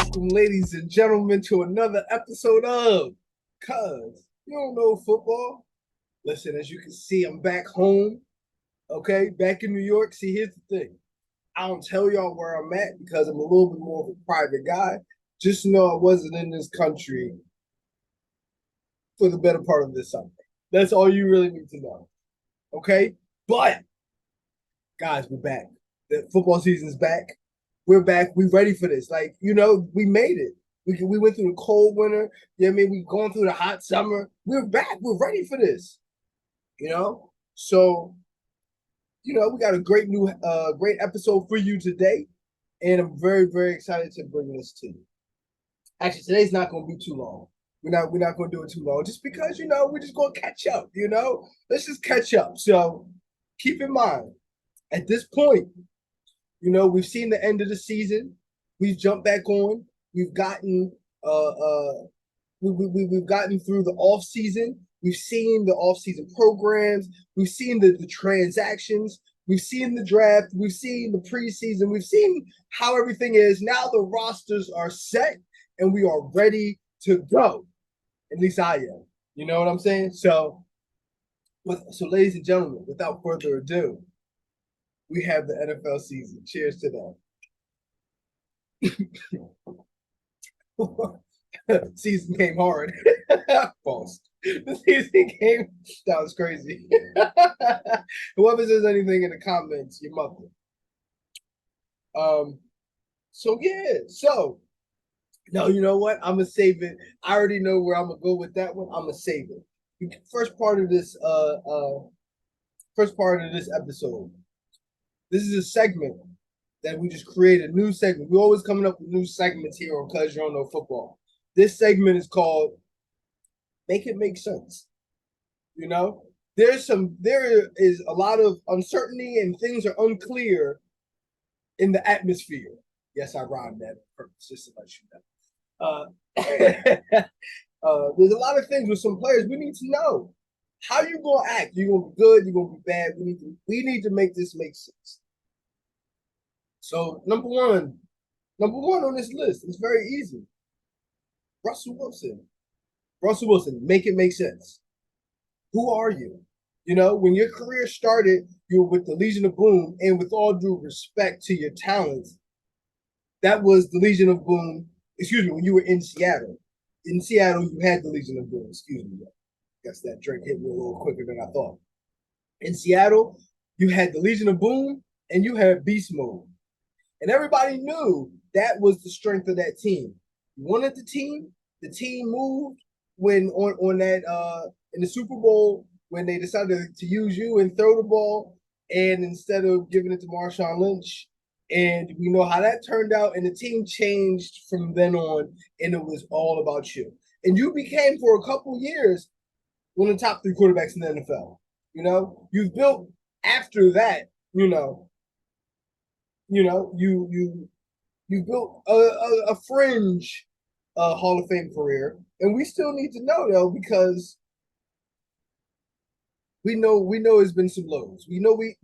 Welcome, ladies and gentlemen, to another episode of Cuz You Don't Know Football. Listen, as you can see, I'm back home, okay? Back in New York. See, here's the thing. I don't tell y'all where I'm at because I'm a little bit more of a private guy. Just know I wasn't in this country for the better part of this summer. That's all you really need to know, okay? But, guys, we're back. The football season's back. We're back. We ready for this. Like, we made it. We went through the cold winter. Yeah, I mean, we going through the hot summer. We're back. We're ready for this. So we got a great episode for you today, and I'm very, very excited to bring this to you. Actually, today's not going to be too long. We're not going to do it too long, just because we're just going to catch up. Let's just catch up. So keep in mind, at this point, we've seen the end of the season. We've jumped back on. We've gotten we've gotten through the off season. We've seen the off season programs. We've seen the transactions. We've seen the draft. We've seen the preseason. We've seen how everything is. Now the rosters are set and we are ready to go. At least I am. You know what I'm saying? So ladies and gentlemen, without further ado, we have the NFL season. Cheers to that. Season came hard. False. The season came. That was crazy. Whoever says anything in the comments, your mother. So yeah. So no, you know what? I'm gonna save it. I already know where I'm gonna go with that one. I'm gonna save it. First part of this episode. This is a segment that we just created, a new segment. We're always coming up with new segments here on Cuz You Don't Know Football. This segment is called Make It Make Sense. There is a lot of uncertainty and things are unclear in the atmosphere. Yes, I rhymed that on purpose, just to let you know. There's a lot of things with some players we need to know. How you gonna act? You gonna be good? You gonna be bad? We need to make this make sense. So number one on this list is very easy. Russell Wilson. Russell Wilson, make it make sense. Who are you? When your career started, you were with the Legion of Boom, and with all due respect to your talents, that was the Legion of Boom. Excuse me, when you were in Seattle. In Seattle, you had the Legion of Boom. Excuse me. I guess that drink hit me a little quicker than I thought. In Seattle, you had the Legion of Boom, and you had Beast Mode. And everybody knew that was the strength of that team. You wanted the team moved when on that in the Super Bowl when they decided to use you and throw the ball, and instead of giving it to Marshawn Lynch. And we know how that turned out, and the team changed from then on, and it was all about you. And you became, for a couple years, one of the top 3 quarterbacks in the NFL. You've built after that, you built a fringe Hall of Fame career, and we still need to know though, because we know it's been some lows.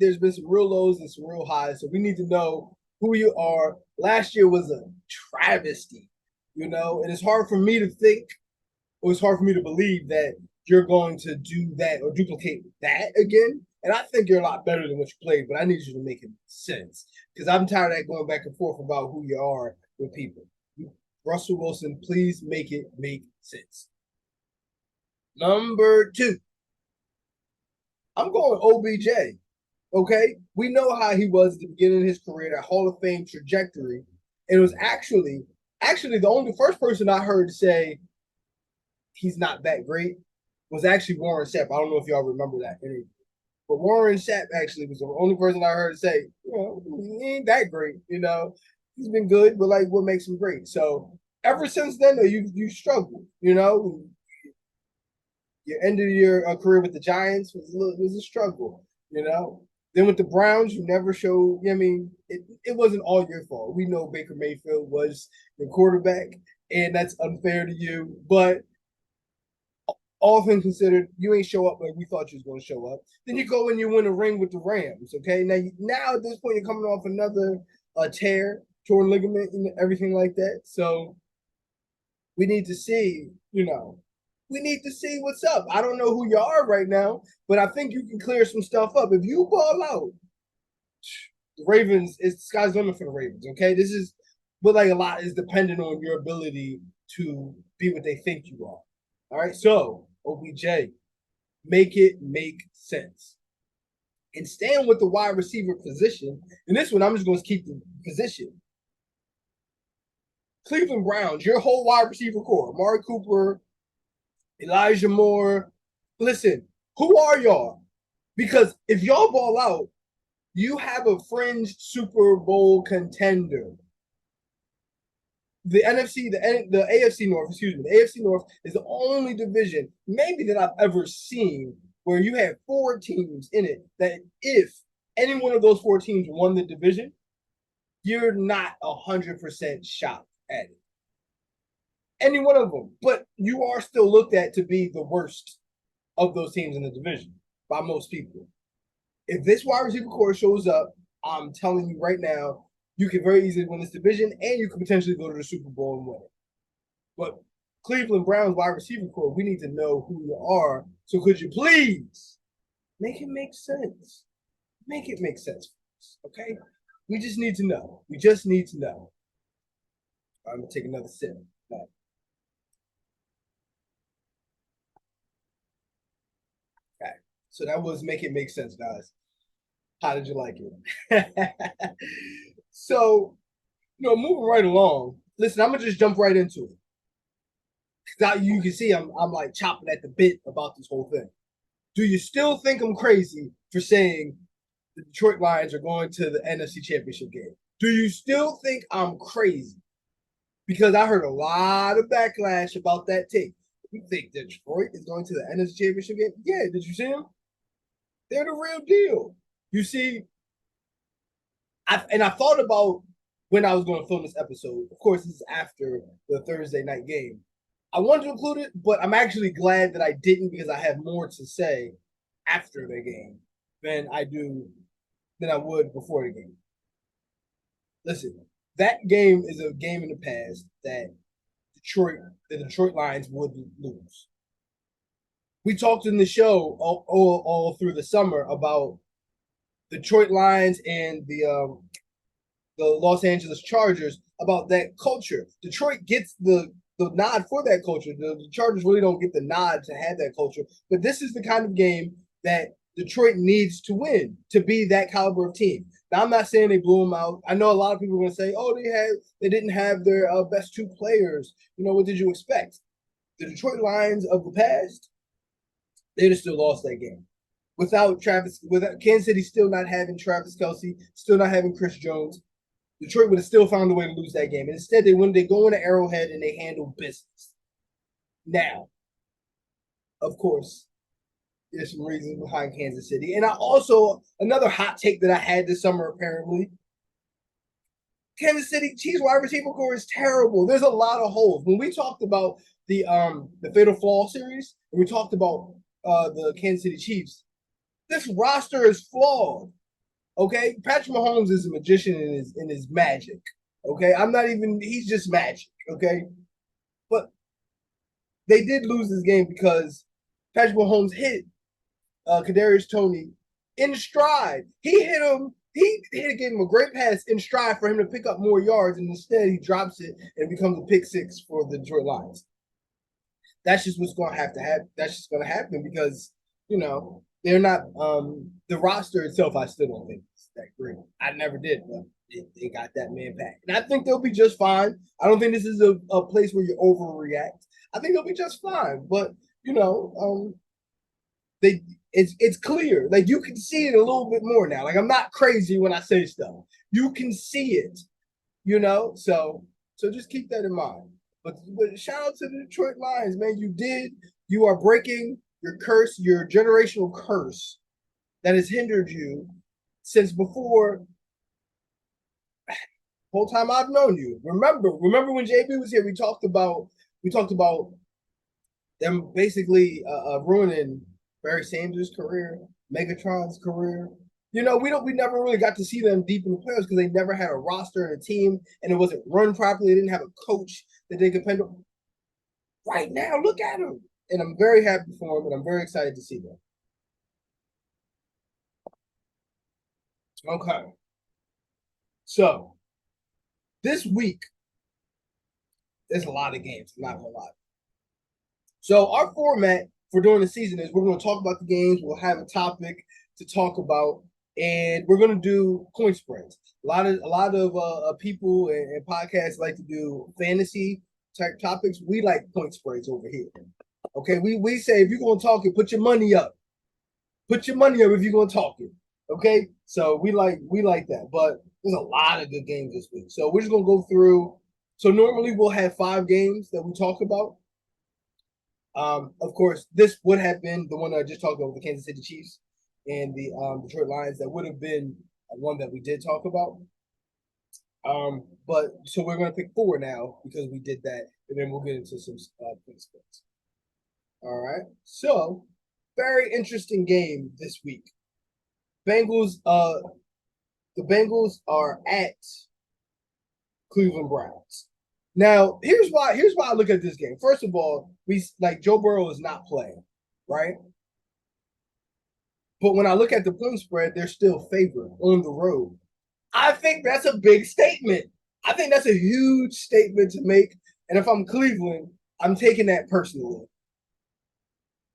There's been some real lows and some real highs, so we need to know who you are. Last year was a travesty, and it's hard for me to think, or it's hard for me to believe that you're going to do that or duplicate that again. And I think you're a lot better than what you played, but I need you to make it sense, because I'm tired of that going back and forth about who you are with people. Russell Wilson, please make it make sense. Number 2, I'm going OBJ. Okay, we know how he was at the beginning of his career, that Hall of Fame trajectory, and it was actually the only first person I heard say he's not that great was actually Warren Sapp. I don't know if y'all remember that interview, but Warren Sapp actually was the only person I heard say, he ain't that great. He's been good, but like, what makes him great? So ever since then, you struggled. Your end of your career with the Giants was a struggle. Then with the Browns, you never showed. It wasn't all your fault. We know Baker Mayfield was your quarterback, and that's unfair to you. But all things considered, you ain't show up like we thought you was going to show up. Then you go and you win a ring with the Rams. Okay, now at this point you're coming off another tear. torn ligament and everything like that. So we need to see, we need to see what's up. I don't know who you are right now, but I think you can clear some stuff up. If you ball out, the Ravens, it's the sky's the limit for the Ravens. Okay, this is, but like a lot is dependent on your ability to be what they think you are. All right, so OBJ, make it make sense. And staying with the wide receiver position, and this one I'm just going to keep the position. Cleveland Browns, your whole wide receiver core, Amari Cooper, Elijah Moore. Listen, who are y'all? Because if y'all ball out, you have a fringe Super Bowl contender. The NFC, the AFC North, excuse me, the AFC North is the only division maybe that I've ever seen where you have 4 teams in it that if any one of those 4 teams won the division, you're not 100% shocked at it. Any one of them, but you are still looked at to be the worst of those teams in the division by most people. If this wide receiver core shows up, I'm telling you right now, you can very easily win this division and you can potentially go to the Super Bowl and win it. But Cleveland Browns wide receiver core, we need to know who you are. So could you please make it make sense? Make it make sense for us, okay? We just need to know. We just need to know. I'm going to take another sip. Okay. So that was make it make sense, guys. How did you like it? So, moving right along. Listen, I'm gonna just jump right into it. Now you can see I'm like chopping at the bit about this whole thing. Do you still think I'm crazy for saying the Detroit Lions are going to the NFC Championship game? Do you still think I'm crazy? Because I heard a lot of backlash about that take. You think Detroit is going to the NFC Championship game? Yeah, did you see them? They're the real deal. You see, I thought about when I was going to film this episode. Of course, this is after the Thursday night game. I wanted to include it, but I'm actually glad that I didn't because I have more to say after the game than I would before the game. Listen, that game is a game in the past that the Detroit Lions would lose. We talked in the show all through the summer about Detroit Lions and the Los Angeles Chargers about that culture. Detroit gets the nod for that culture. The Chargers really don't get the nod to have that culture. But this is the kind of game that Detroit needs to win to be that caliber of team. Now, I'm not saying they blew them out. I know a lot of people are going to say, "Oh, they didn't have their best 2 players." What did you expect? The Detroit Lions of the past, they'd have still lost that game without Kansas City still not having Travis Kelce, still not having Chris Jones. Detroit would have still found a way to lose that game. And instead, they go into Arrowhead and they handle business. Now, of course, there's some reasons behind Kansas City. And another hot take that I had this summer, apparently, Kansas City Chiefs wide receiver core is terrible. There's a lot of holes. When we talked about the Fatal Flaw series, and we talked about the Kansas City Chiefs, this roster is flawed. Okay, Patrick Mahomes is a magician in his magic. Okay, he's just magic. Okay, but they did lose this game because Patrick Mahomes hit Kadarius Toney in stride. He hit him. He gave him a great pass in stride for him to pick up more yards, and instead he drops it and becomes a pick 6 for the Detroit Lions. That's just what's going to have to happen. That's just going to happen because they're not the roster itself. I still don't think it's that great. I never did, but they got that man back, and I think they'll be just fine. I don't think this is a place where you overreact. I think they'll be just fine. But it's clear. Like you can see it a little bit more now. Like I'm not crazy when I say stuff. You can see it. So just keep that in mind. But shout out to the Detroit Lions, man. You are breaking your curse, your generational curse that has hindered you since before whole time I've known you. Remember when JB was here, we talked about them basically ruining Barry Sanders' career, Megatron's career. we never really got to see them deep in the playoffs because they never had a roster and a team, and it wasn't run properly. They didn't have a coach that they could depend on. Right now, look at them, and I'm very happy for them, and I'm very excited to see them. Okay, so this week there's a lot of games. I'm not gonna lie. So our format for during the season is we're going to talk about the games. We'll have a topic to talk about, and we're going to do coin spreads. A lot of people and podcasts like to do fantasy type topics. We like point spreads over here. Okay, we say if you're going to talk it, put your money up. Put your money up if you're going to talk it. Okay, so we like that. But there's a lot of good games this week. So we're just going to go through. So normally we'll have 5 games that we talk about. Of course, this would have been the one that I just talked about with the Kansas City Chiefs and the Detroit Lions. That would have been one that we did talk about. But so we're going to pick 4 now because we did that, and then we'll get into some points. All right. So very interesting game this week. Bengals. The Bengals are at Cleveland Browns. Now, here's why I look at this game. First of all, we like Joe Burrow is not playing, right? But when I look at the point spread, they're still favored on the road. I think that's a big statement. I think that's a huge statement to make. And if I'm Cleveland, I'm taking that personally.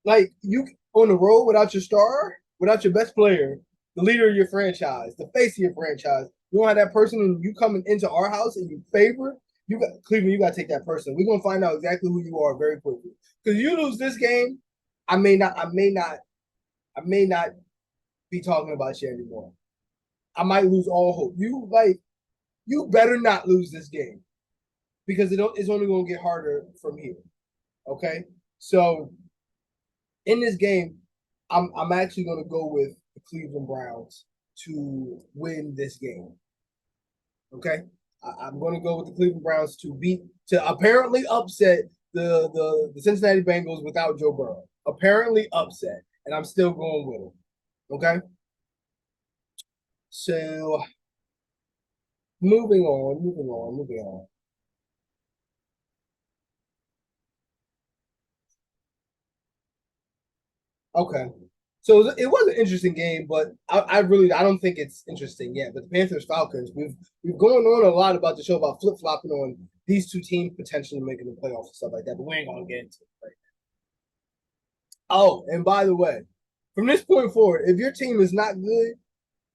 Like you on the road without your star, without your best player, the leader of your franchise, the face of your franchise. You don't have that person, and you coming into our house and you favor. You got Cleveland. You got to take that person. We're gonna find out exactly who you are very quickly. Because you lose this game, I may not be talking about you anymore. I might lose all hope. You better not lose this game because it's only going to get harder from here. Okay, so in this game, I'm actually going to go with the Cleveland Browns to win this game. Okay, I'm going to go with the Cleveland Browns to apparently upset the Cincinnati Bengals without Joe Burrow. Apparently upset, and I'm still going with them. Okay, so moving on. Okay. So it was an interesting game, but I don't think it's interesting yet. But the Panthers Falcons, we've going on a lot about the show about flip flopping on these 2 teams potentially making the playoffs and stuff like that. But we ain't gonna get into it right now. Oh, and by the way, from this point forward, if your team is not good,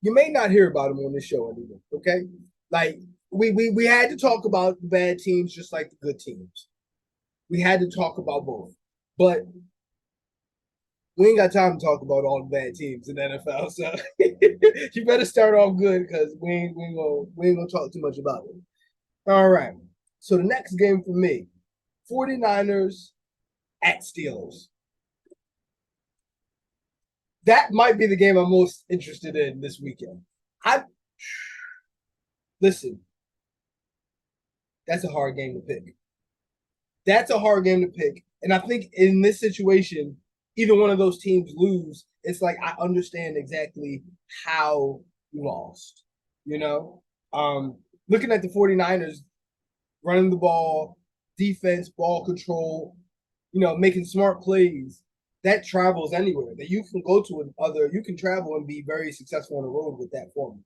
you may not hear about them on this show anymore. Okay, like we had to talk about the bad teams just like the good teams. We had to talk about both, but we ain't got time to talk about all the bad teams in the NFL. So you better start off good because we ain't gonna talk too much about it. All right. So the next game for me, 49ers at Steelers. That might be the game I'm most interested in this weekend. I listen, that's a hard game to pick. That's a hard game to pick. And I think in this situation, either one of those teams lose, it's like I understand exactly how you lost. You know, looking at the 49ers running the ball, defense, ball control, making smart plays, that travels anywhere. That you can go to you can travel and be very successful on the road with that formula.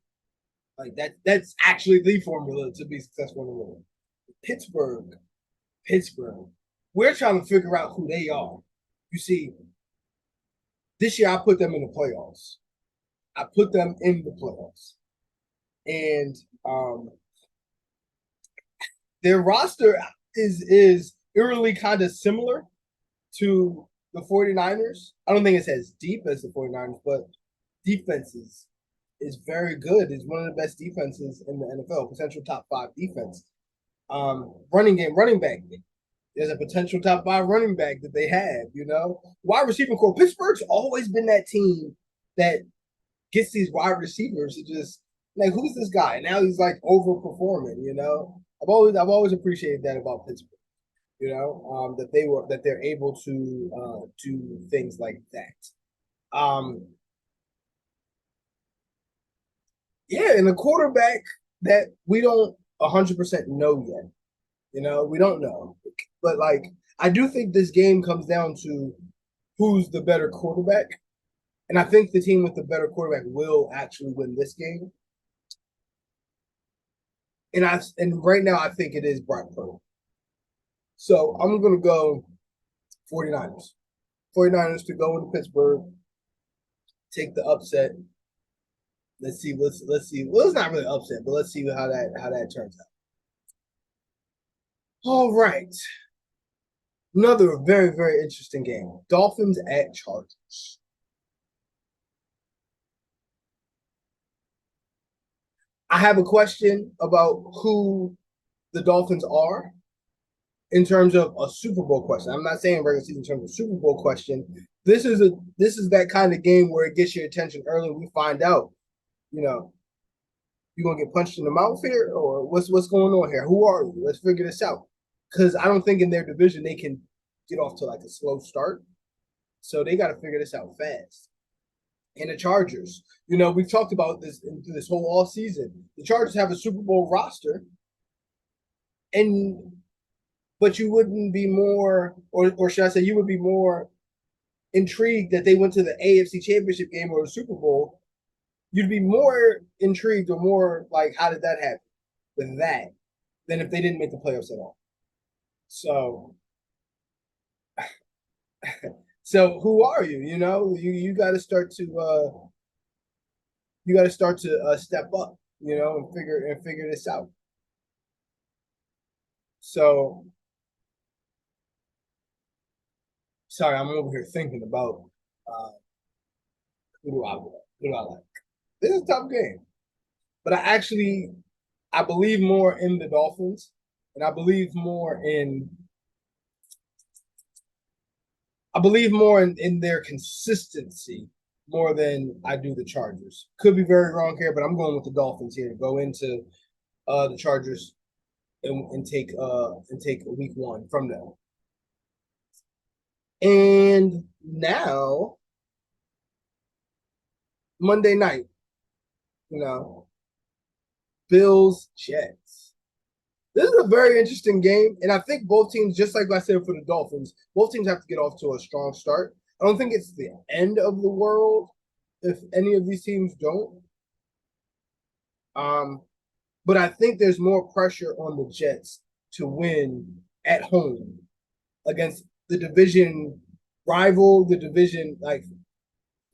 Like that's actually the formula to be successful on the road. Pittsburgh, Pittsburgh. We're trying to figure out who they are. You see, this year I put them in the playoffs. I put them in the playoffs. And their roster is eerily kind of similar to the 49ers. I don't think it's as deep as the 49ers, but defenses is very good. It's one of the best defenses in the NFL, potential top 5 defense. Running back. There's a potential top 5 running back that they have. Wide receiver core. Pittsburgh's always been that team that gets these wide receivers to just like, who's this guy? Now he's like overperforming. I've always appreciated that about Pittsburgh. That they're able to do things like that. Um, Yeah, and a quarterback that we don't 100% know yet. We don't know. But like I do think this game comes down to who's the better quarterback. And I think the team with the better quarterback will actually win this game. And right now I think it is Brock Purdy. So I'm gonna go 49ers. 49ers to go into Pittsburgh, take the upset. Let's see. Let's see. Well, it's not really upset, but let's see how that turns out. All right. Another very, very interesting game. Dolphins at Chargers. I have a question about who the Dolphins are in terms of a Super Bowl question. I'm not saying regular season in terms of Super Bowl question. This is that kind of game where it gets your attention early. We find out, you know, you gonna get punched in the mouth here, or what's going on here? Who are you? Let's figure this out. Because I don't think in their division they can get off to like a slow start. So they got to figure this out fast. And the Chargers, we've talked about this whole all season. The Chargers have a Super Bowl roster, and but you wouldn't be more, or should I say, you would be more intrigued that they went to the AFC Championship game or the Super Bowl. You'd be more intrigued or more like, how did that happen? With that, than if they didn't make the playoffs at all. So, so who are you? You got to start to step up, and figure this out. So, sorry, I'm over here thinking about uh, who do I like. This is a tough game, but I believe more in the Dolphins, and I believe more in their consistency more than I do the Chargers. Could be very wrong here, but I'm going with the Dolphins here to go into the Chargers and take week one from them. And now Monday night, you know, Bills Jets. This is a very interesting game, and I think both teams, just like I said for the Dolphins, both teams have to get off to a strong start. I don't think it's the end of the world if any of these teams don't. Um, but I think there's more pressure on the Jets to win at home against the division rival, the division like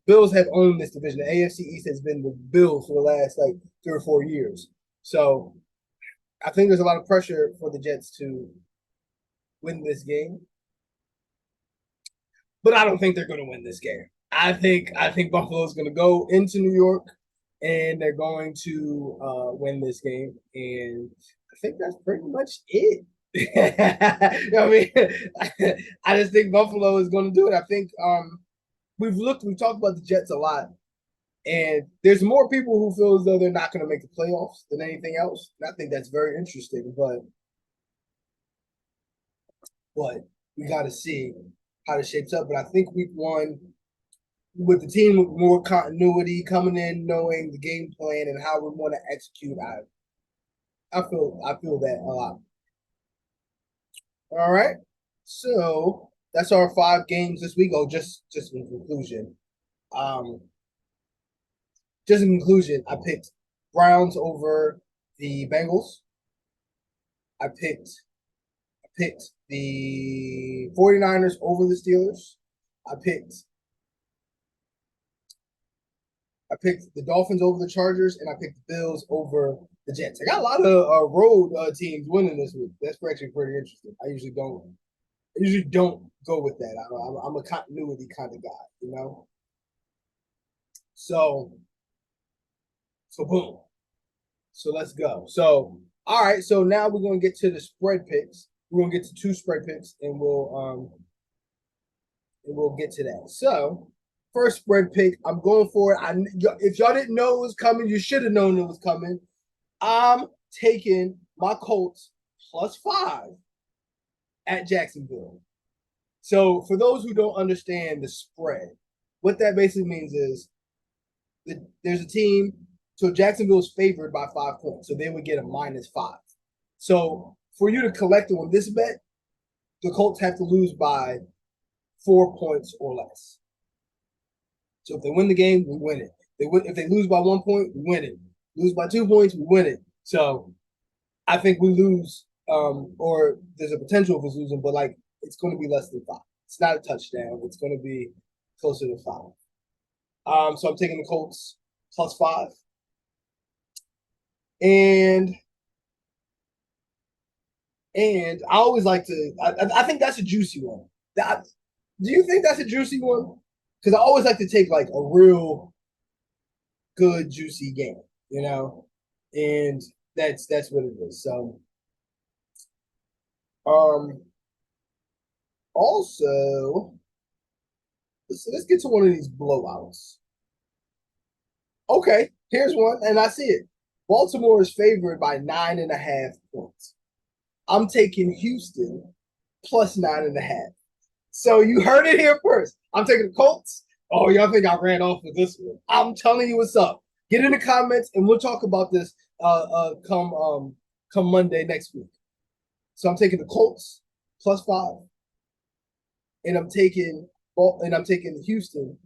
Bills have owned this division. The AFC East has been the Bills for the last like 3 or 4 years. So I think there's a lot of pressure for the Jets to win this game, but I don't think they're going to win this game. I think Buffalo's going to go into New York and they're going to win this game, and I think that's pretty much it. I mean, I just think Buffalo is going to do it. I think we've talked about the Jets a lot, and there's more people who feel as though they're not going to make the playoffs than anything else. And I think that's very interesting, but we got to see how it shapes up. But I think week one, with the team with more continuity coming in, knowing the game plan and how we want to execute, I feel that a lot. All right, so that's our 5 games this week. Oh, just in conclusion, um, I picked Browns over the Bengals. I picked the 49ers over the Steelers. I picked I picked the Dolphins over the Chargers, and I picked the Bills over the Jets. I got a lot of road teams winning this week. That's actually pretty interesting. I usually don't go with that. I'm a continuity kind of guy. So so boom. So let's go. So all right. So now we're gonna get to the spread picks. We're gonna get to 2 spread picks, and we'll get to that. So first spread pick, I'm going for it. If y'all didn't know it was coming, you should have known it was coming. I'm taking my Colts +5 at Jacksonville. So for those who don't understand the spread, what that basically means is that there's a team So Jacksonville is favored by 5 points. So they would get a -5. So for you to collect on this bet, the Colts have to lose by 4 points or less. So if they win the game, we win it. If they lose by 1 point, we win it. Lose by 2 points, we win it. So I think we lose, or there's a potential of us losing, but like it's going to be less than 5. It's not a touchdown. It's going to be closer to 5. So I'm taking the Colts +5. And I always like to. I think that's a juicy one. Do you think that's a juicy one? Because I always like to take like a real good juicy game, and that's what it is. So, um, also, let's get to one of these blowouts. Okay, here's one, and I see it. Baltimore is favored by 9.5 points. I'm taking Houston +9.5. So you heard it here first. I'm taking the Colts. Oh, y'all think I ran off with this one? I'm telling you what's up. Get in the comments, and we'll talk about this come Monday next week. So I'm taking the Colts +5, and I'm taking Houston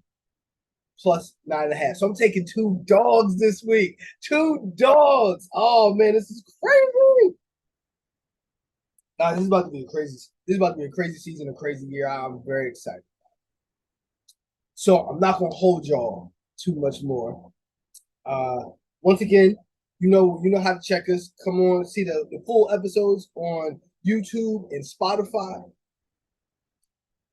+9.5. So I'm taking 2 dogs this week. 2 dogs. Oh man, this is crazy. This is about to be a crazy. This is about to be a crazy season, a crazy year. I'm very excited. So I'm not gonna hold y'all too much more. Once again, you know how to check us. Come on, see the full episodes on YouTube and Spotify.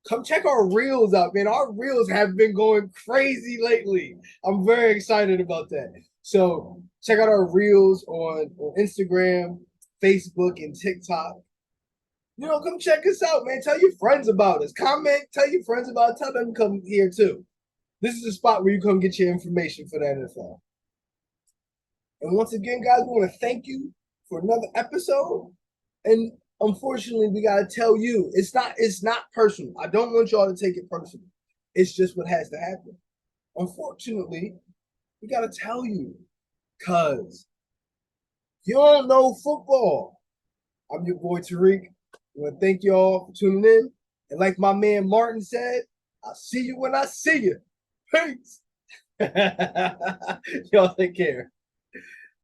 Come check our reels out, man. Our reels have been going crazy lately. I'm very excited about that. So check out our reels on Instagram, Facebook, and TikTok. Come check us out, man. Tell your friends about us. Comment, tell your friends about it. Tell them to come here too. This is the spot where you come get your information for the NFL. And once again, guys, we want to thank you for another episode. And unfortunately, we gotta tell you, it's not personal. I don't want y'all to take it personal. It's just what has to happen. Unfortunately, we gotta tell you, cause you don't know football. I'm your boy Tariq. I want to thank y'all for tuning in. And like my man Martin said, I'll see you when I see you. Peace. Y'all take care.